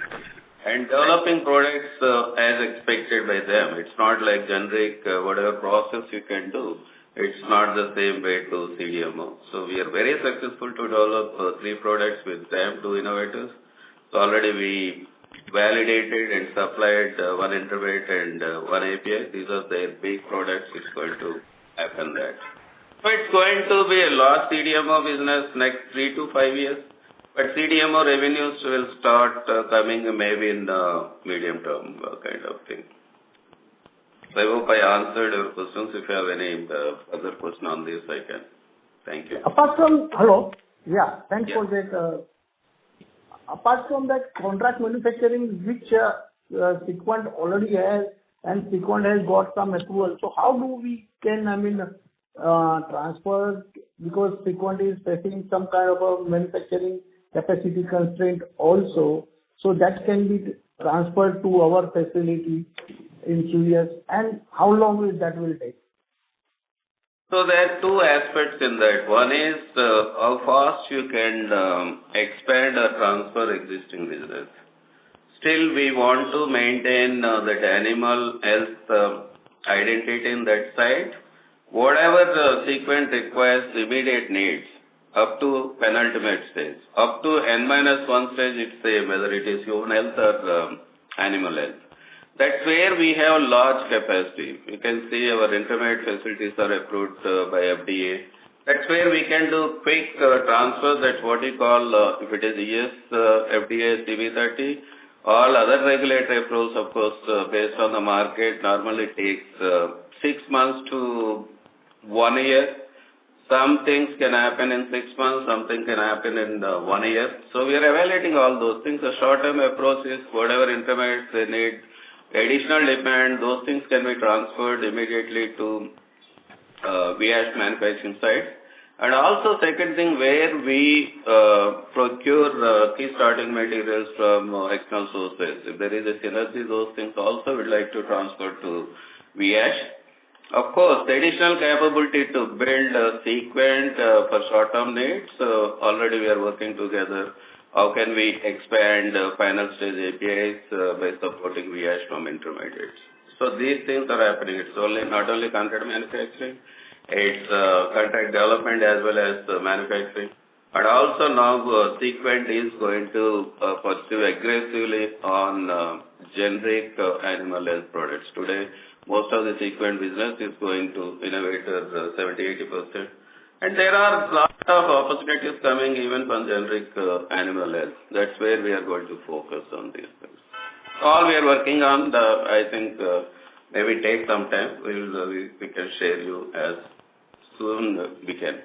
and developing products as expected by them. It's not like generic, whatever process you can do, it's not the same way to CDMO. So we are very successful to develop 3 products with them, 2 innovators. So already we validated and supplied 1 intermediate and 1 API. These are their big products. It's going to happen that. So it's going to be a large CDMO business next 3 to 5 years. But CDMO revenues will start coming maybe in the medium term kind of thing. So I hope I answered your questions. If you have any other question on this, I can. Thank you. Apart from, hello? Yeah, thanks for that. Apart from that contract manufacturing, which Sequent already has, and Sequent has got some approval. So how do we can, transfer, because Sequent is facing some kind of a manufacturing capacity constraint also, so that can be transferred to our facility in 2 years, and how long will that take? So there are 2 aspects in that. One is how fast you can expand or transfer existing business. Still, we want to maintain that animal health identity in that side. Whatever the Sequent requires immediate needs, up to penultimate stage. Up to N-1 stage, it's same, whether it is human health or animal health. That's where we have large capacity. You can see our intermediate facilities are approved by FDA. That's where we can do quick transfer. That's what we call, if it is ES, FDA, CV30, all other regulatory approvals, of course, based on the market, normally takes 6 months to 1 year. Some things can happen in 6 months, something can happen in 1 year. So we are evaluating all those things. The short-term approach is whatever intermediates they need, additional demand, those things can be transferred immediately to VH manufacturing site. And also second thing, where we procure key starting materials from external sources. If there is a synergy, those things also we'd like to transfer to VH. Of course, the additional capability to build a Sequent for short-term needs, already we are working together. How can we expand final stage APIs by supporting VH from intermediates? So these things are happening. It's not only contract manufacturing, it's contract development as well as manufacturing. And also now Sequent is going to pursue aggressively on generic animal health products. Today, most of the Sequent business is going to innovators 70-80%. And there are lots of opportunities coming even from generic animal health. That's where we are going to focus on these things. All we are working on, I think maybe take some time. We can share you as soon we can.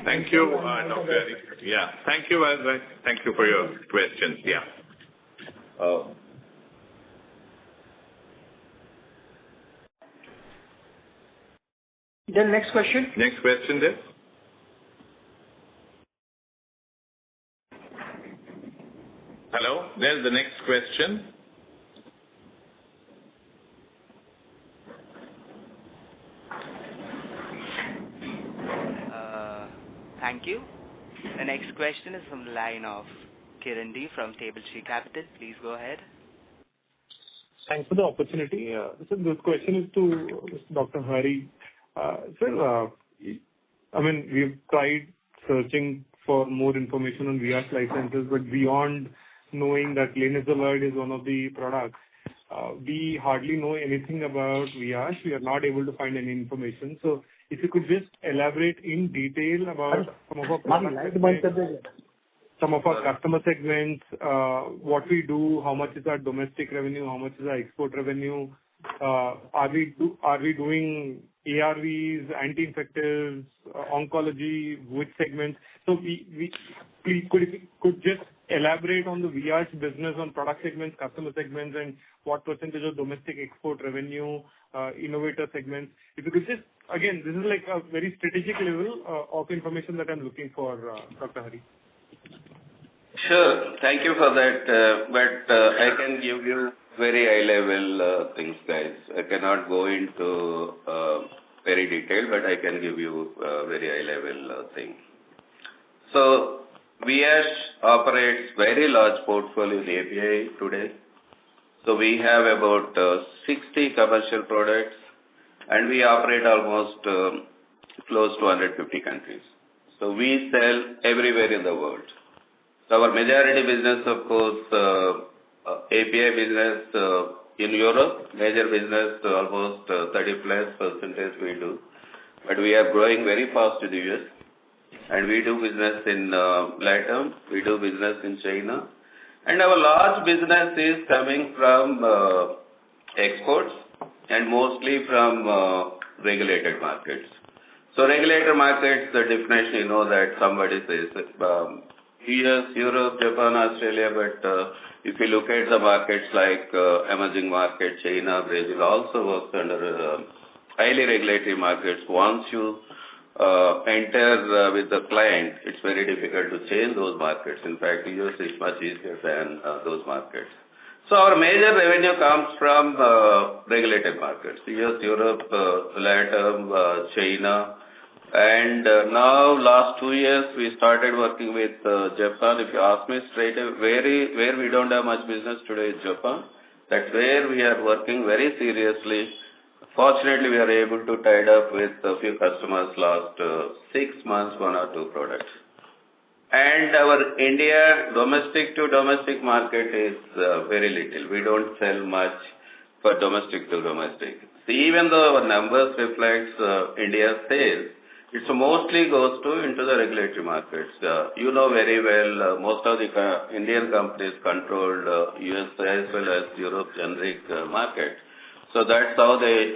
Thank you, Dr. Yeah, thank you, thank you for your questions. Yeah. Then next question. Next question then. Hello, there's the next question. Thank you. The next question is from the line of Kiran D from Table Tree Capital. Please go ahead. Thanks for the opportunity. So this question is to Dr. Hari. Sir, we've tried searching for more information on VH licenses, but beyond knowing that linezolid is one of the products, we hardly know anything about VH. We are not able to find any information. So if you could just elaborate in detail about some of our products, some of our customer segments, what we do, how much is our domestic revenue, how much is our export revenue, are we doing ARVs, anti-infectives, oncology, which segments? So we please could just elaborate on the VR's business on product segments, customer segments, and what percentage of domestic export revenue, innovator segments. If you could just, again, this is like a very strategic level of information that I'm looking for, Dr. Hari. Sure. Thank you for that. But I can give you very high-level things, guys. I cannot go into very detailed, but I can give you very high-level thing. So, VS operates very large portfolio in API today. So, we have about 60 commercial products, and we operate almost close to 150 countries. So, we sell everywhere in the world. So, our majority business, of course, API business in Europe, major business almost 30+% we do. But we are growing very fast in the US. And we do business in LATAM, we do business in China. And our large business is coming from exports and mostly from regulated markets. So regulated markets, the definition, you know that somebody says US, Europe, Japan, Australia, but if you look at the markets like emerging markets, China, Brazil also works under highly regulatory markets. Once you enter with the client, it's very difficult to change those markets. In fact, US is much easier than those markets. So our major revenue comes from regulated markets, US, Europe, LATAM, China. And now, last 2 years, we started working with Japan. If you ask me straight away, where we don't have much business today is Japan. That's where we are working very seriously. Fortunately, we are able to tie up with a few customers last 6 months, 1 or 2 products. And our India domestic to domestic market is very little. We don't sell much for domestic to domestic. See, even though our numbers reflects India's sales, it mostly goes into the regulatory markets. You know very well, most of the Indian companies control US as well as Europe generic market. So that's how they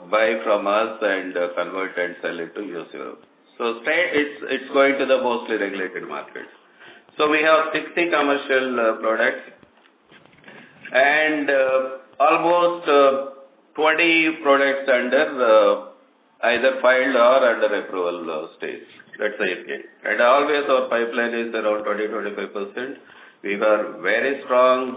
buy from us and convert and sell it to US Europe. So it's going to the mostly regulated markets. So we have 60 commercial products and almost 20 products under either filed or under approval stage. That's the API. And always our pipeline is around 20-25%. We have very strong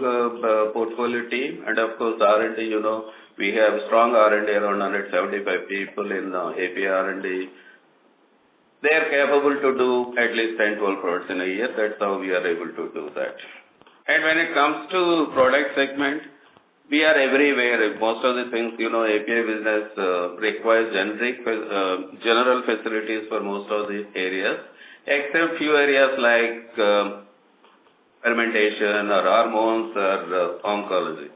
portfolio team, and of course R&D, you know, we have strong R&D, around 175 people in API R&D. They are capable to do at least 10-12 products in a year. That's how we are able to do that. And when it comes to product segment, we are everywhere. Most of the things, you know, API business requires general facilities for most of the areas, except few areas like fermentation or hormones or oncology.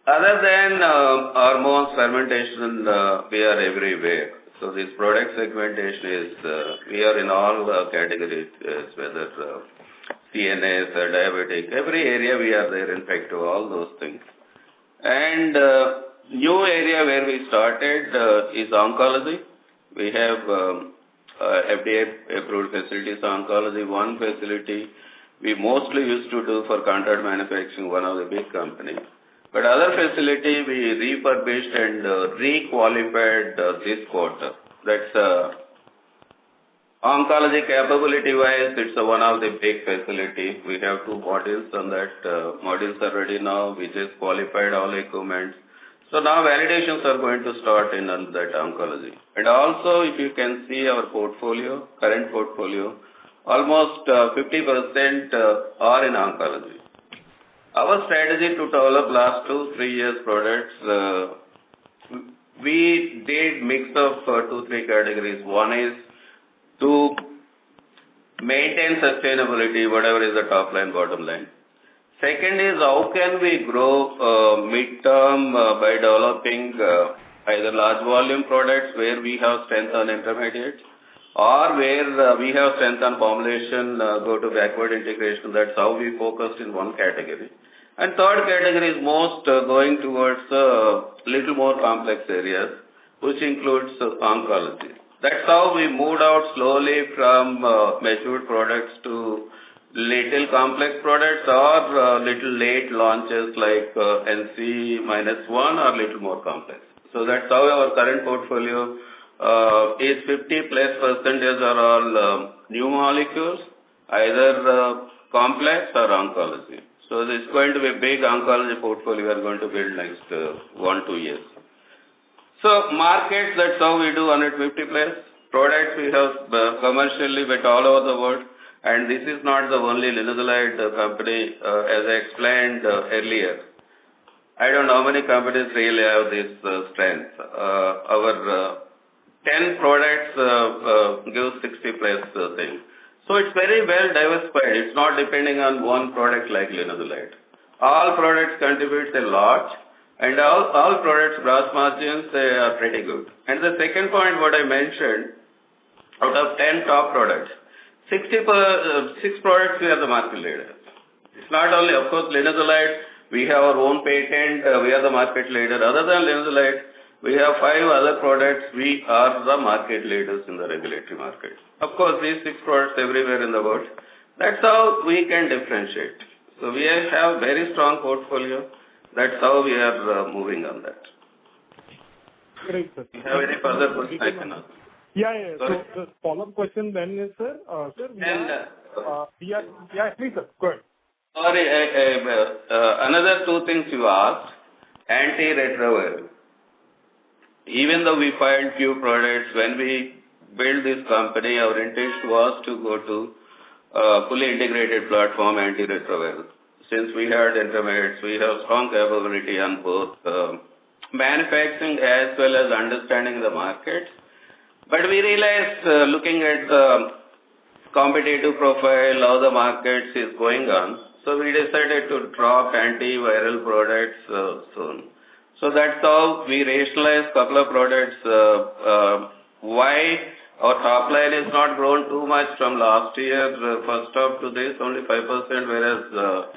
Other than hormones, fermentation, we are everywhere. So this product segmentation is, we are in all categories, whether CNS or diabetic, every area we are there, in fact, to all those things. And new area where we started is oncology. We have FDA approved facilities oncology. One facility we mostly used to do for contract manufacturing, one of the big companies. But other facility we refurbished and re-qualified this quarter. That's oncology capability-wise, it's one of the big facility. We have 2 modules on that. Modules are ready now. We just qualified all equipment. So now validations are going to start in on that oncology. And also, if you can see our portfolio, current portfolio, almost 50% are in oncology. Our strategy to develop last 2-3 years products, we did mix of 2-3 categories. One is to maintain sustainability, whatever is the top line, bottom line. Second is how can we grow mid-term by developing either large volume products where we have strength on intermediates or where we have strength on formulation, go to backward integration. That's how we focused in one category. And third category is most going towards little more complex areas, which includes oncology. That's how we moved out slowly from matured products to little complex products or little late launches like NC-1 or little more complex. So that's how our current portfolio is 50+% are all new molecules, either complex or oncology. So this is going to be a big oncology portfolio we are going to build next 1-2 years. So markets, that's how we do 150 plus. Products we have commercially with all over the world. And this is not the only linezolid company, as I explained earlier. I don't know how many companies really have this strength. Our 10 products give 60 plus things. So it's very well diversified. It's not depending on one product like linezolid. All products contribute a lot, and all products gross margins are pretty good. And the second point, what I mentioned, out of 10 top products, 6 products we are the market leader. It's not only, of course, linezolid. We have our own patent. We are the market leader. Other than linezolid, we have 5 other products. We are the market leaders in the regulatory market. Of course, these 6 products everywhere in the world. That's how we can differentiate. So we have very strong portfolio. That's how we are moving on that. Great, sir. You have any further questions I can answer? Yeah. So the follow-up question then is, sir, please, sir, go ahead. Sorry, another 2 things you asked. Antiretroviral. Even though we filed few products, when we built this company, our intention was to go to fully integrated platform antiretroviral. Since we had intermediates, we have strong capability on both manufacturing as well as understanding the markets. But we realized, looking at the competitive profile, how the markets is going on, so we decided to drop antiviral products soon. So that's how we rationalized couple of products. Why our top line is not grown too much from last year, first half to this, only 5%, whereas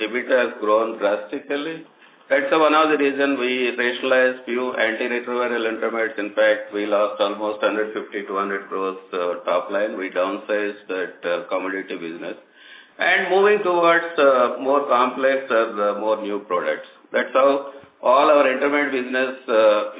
EBITDA has grown drastically. That's one of the reasons we rationalized few antiretroviral intermediates. In fact, we lost almost 150-200 crores top line. We downsized that commodity business. And moving towards more complex or more new products. That's how all our intermediate business,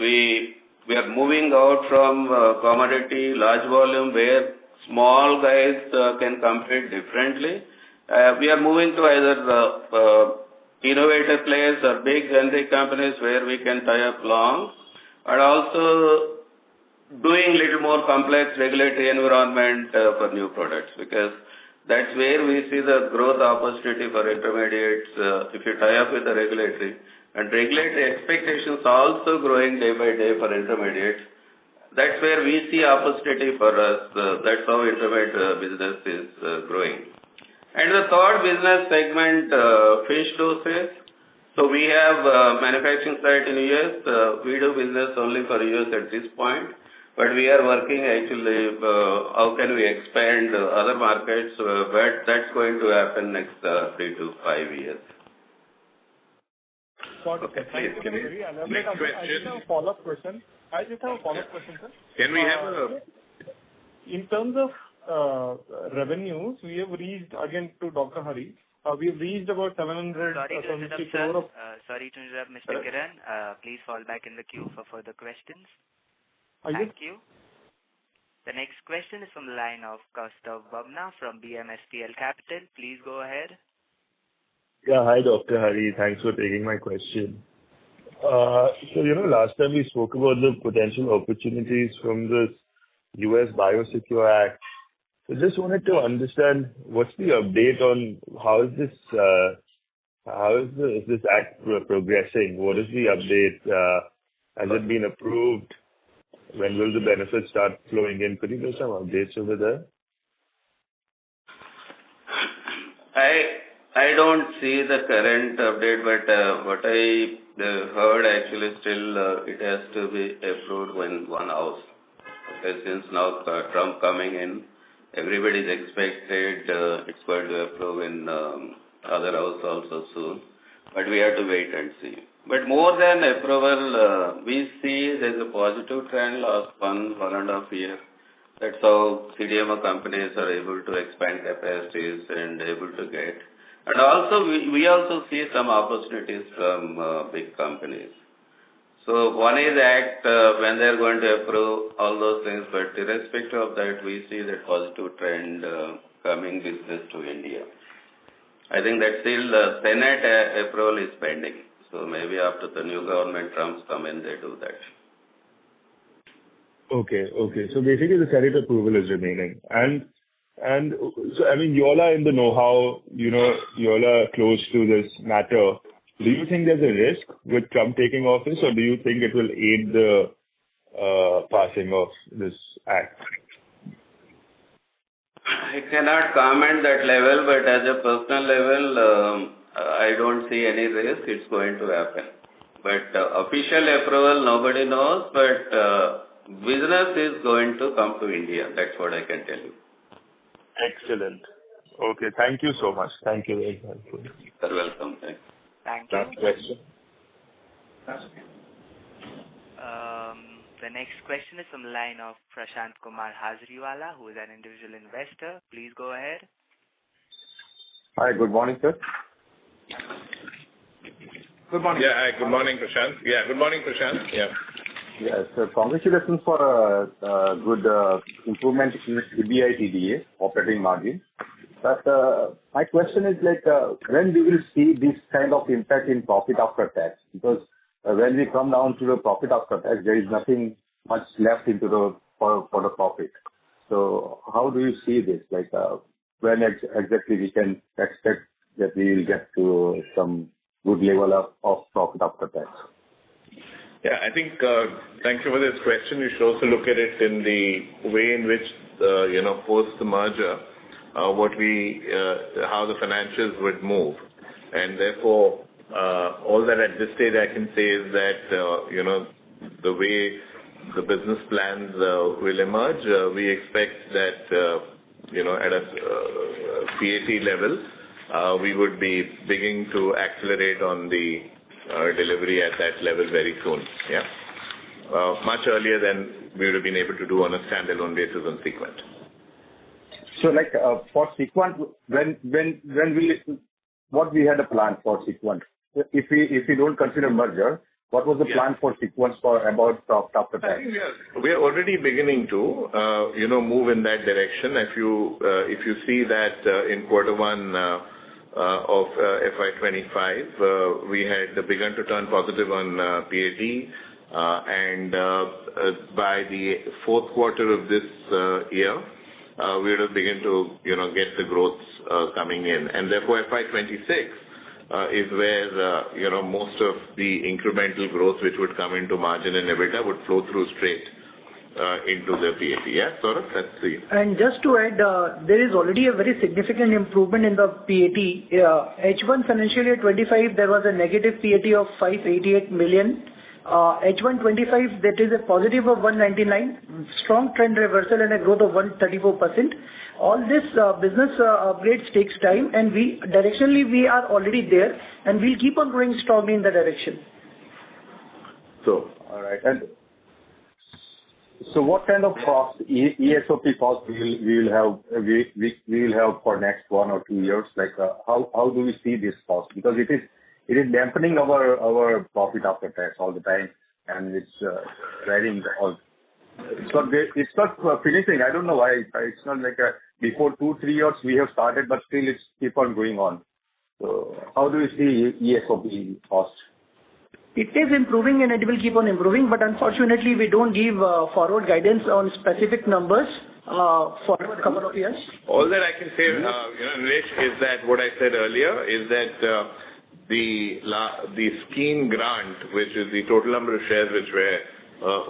we are moving out from commodity, large volume, where small guys can compete differently. We are moving to either innovative players or big generic companies where we can tie up long, and also doing little more complex regulatory environment for new products, because that's where we see the growth opportunity for intermediates if you tie up with the regulatory. And regulatory expectations also growing day by day for intermediates. That's where we see opportunity for us. That's how intermediate business is growing. And the third business segment, finished doses. So we have manufacturing site in US. We do business only for US at this point. But we are working actually, how can we expand other markets, but that's going to happen next 3 to 5 years. Got it. Thank you. Very elaborate. I just have a follow-up question. Sir. Can we have a... In terms of revenues, we have reached, again to Dr. Hari, we have reached about 700 crore. Sorry to interrupt, Mr. Kiran. Please fall back in the queue for further questions. Thank you. The next question is from the line of Kaustav Bubna from BMSPL Capital. Please go ahead. Yeah, hi Dr. Hari. Thanks for taking my question. So, last time we spoke about the potential opportunities from this US Biosecure Act. So just wanted to understand what's the update on how is this act progressing? What is the update? Has it been approved? When will the benefits start flowing in? Could you give some updates over there? I don't see the current update, but what I heard actually still it has to be approved in one house. Okay, since now Trump coming in, everybody is expected it's going to approve in other house also soon. But we have to wait and see. But more than approval, we see there's a positive trend last 1.5 years. That's how CDMO companies are able to expand capacities and able to get. And also, we also see some opportunities from big companies. So one is that when they're going to approve all those things, but irrespective of that, we see that positive trend coming business to India. I think that still the Senate approval is pending. So maybe after the new government Trump's come in, they do that. Okay. So basically the Senate approval is remaining. And so, I mean, you all are in the know-how, you all are close to this matter. Do you think there's a risk with Trump taking office, or do you think it will aid the passing of this act? I cannot comment that level, but as a personal level, I don't see any risk. It's going to happen. But official approval, nobody knows, but business is going to come to India. That's what I can tell you. Excellent. Okay, thank you so much. Thank you very much. You're welcome. Thanks. Thank you. Last question. The next question is from the line of Prashant Kumar Hazriwala, who is an individual investor. Please go ahead. Hi, good morning, sir. Good morning. Yeah, hi, good morning, Prashant. Yes, sir. Congratulations for a good improvement in EBITDA, operating margin. But my question is when we will see this kind of impact in profit after tax? Because when we come down to the profit after tax, there is nothing much left into for the profit. So how do you see this? When exactly we can expect that we will get to some good level of profit after tax? Yeah, I think, thank you for this question. You should also look at it in the way in which, post the merger, how the financials would move. And therefore, all that at this stage I can say is that, the way the business plans will emerge, we expect that, at a PAT level, we would be beginning to accelerate on the delivery at that level very soon. Yeah. Much earlier than we would have been able to do on a standalone basis on Sequent. So for Sequent, what we had a plan for Sequent? If we don't consider merger, what was the plan for Sequent for about profit after tax? I think we are already beginning to, move in that direction. If you see that in quarter one of FY'25, we had begun to turn positive on PAT, and by the fourth quarter of this year, we would have begun to, get the growth coming in. And therefore, FY'26 is where, most of the incremental growth which would come into margin and EBITDA would flow through straight into the PAT. Yeah, Saurabh, that's the... And just to add, there is already a very significant improvement in the PAT. H1 financial year 25, there was a negative PAT of 588 million. H1 25, that is a positive of 199, strong trend reversal and a growth of 134%. All this business upgrades takes time, and directionally we are already there, and we'll keep on growing strongly in that direction. So, all right. And so what kind of cost, ESOP cost we will have for next 1 or 2 years? How do we see this cost? Because it is dampening our profit after tax all the time, and it's driving all. It's not finishing. I don't know why. It's not before 2-3 years we have started, but still it's keep on going on. So how do you see ESOP cost? It is improving and it will keep on improving, but unfortunately we don't give forward guidance on specific numbers for a couple of years. All that I can say, Nilesh, is that what I said earlier is that the scheme grant, which is the total number of shares which were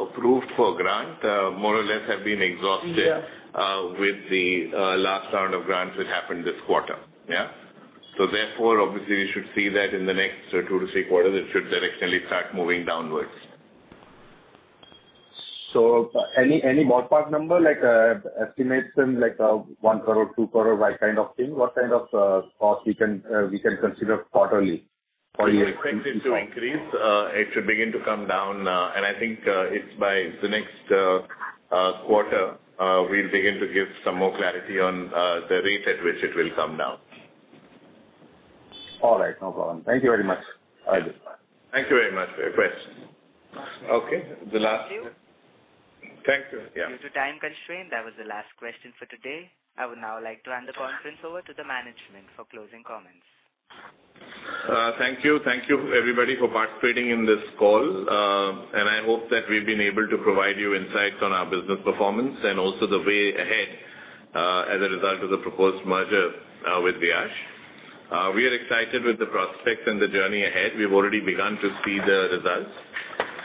approved for grant, more or less have been exhausted with the last round of grants which happened this quarter. Yeah. So therefore, obviously, we should see that in the next 2 to 3 quarters, it should directionally start moving downwards. So any ballpark number, estimation, 1 crore, 2 crore, kind of thing? What kind of cost we can consider quarterly? We expect it to increase. It should begin to come down, and I think it's by the next quarter we'll begin to give some more clarity on the rate at which it will come down. All right. No problem. Thank you very much. Thank you very much for your question. Okay. The last. Thank you. Yeah. Due to time constraint, that was the last question for today. I would now like to hand the conference over to the management for closing comments. Thank you. Thank you, everybody, for participating in this call. And I hope that we've been able to provide you insights on our business performance and also the way ahead as a result of the proposed merger with Viyash. We are excited with the prospects and the journey ahead. We've already begun to see the results.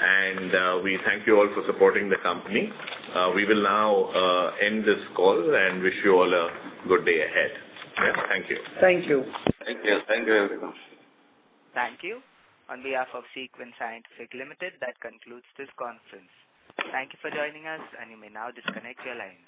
And we thank you all for supporting the company. We will now end this call and wish you all a good day ahead. Yeah, thank you. Thank you. Thank you. Thank you, everyone. Thank you. On behalf of Sequent Scientific Limited, that concludes this conference. Thank you for joining us, and you may now disconnect your lines.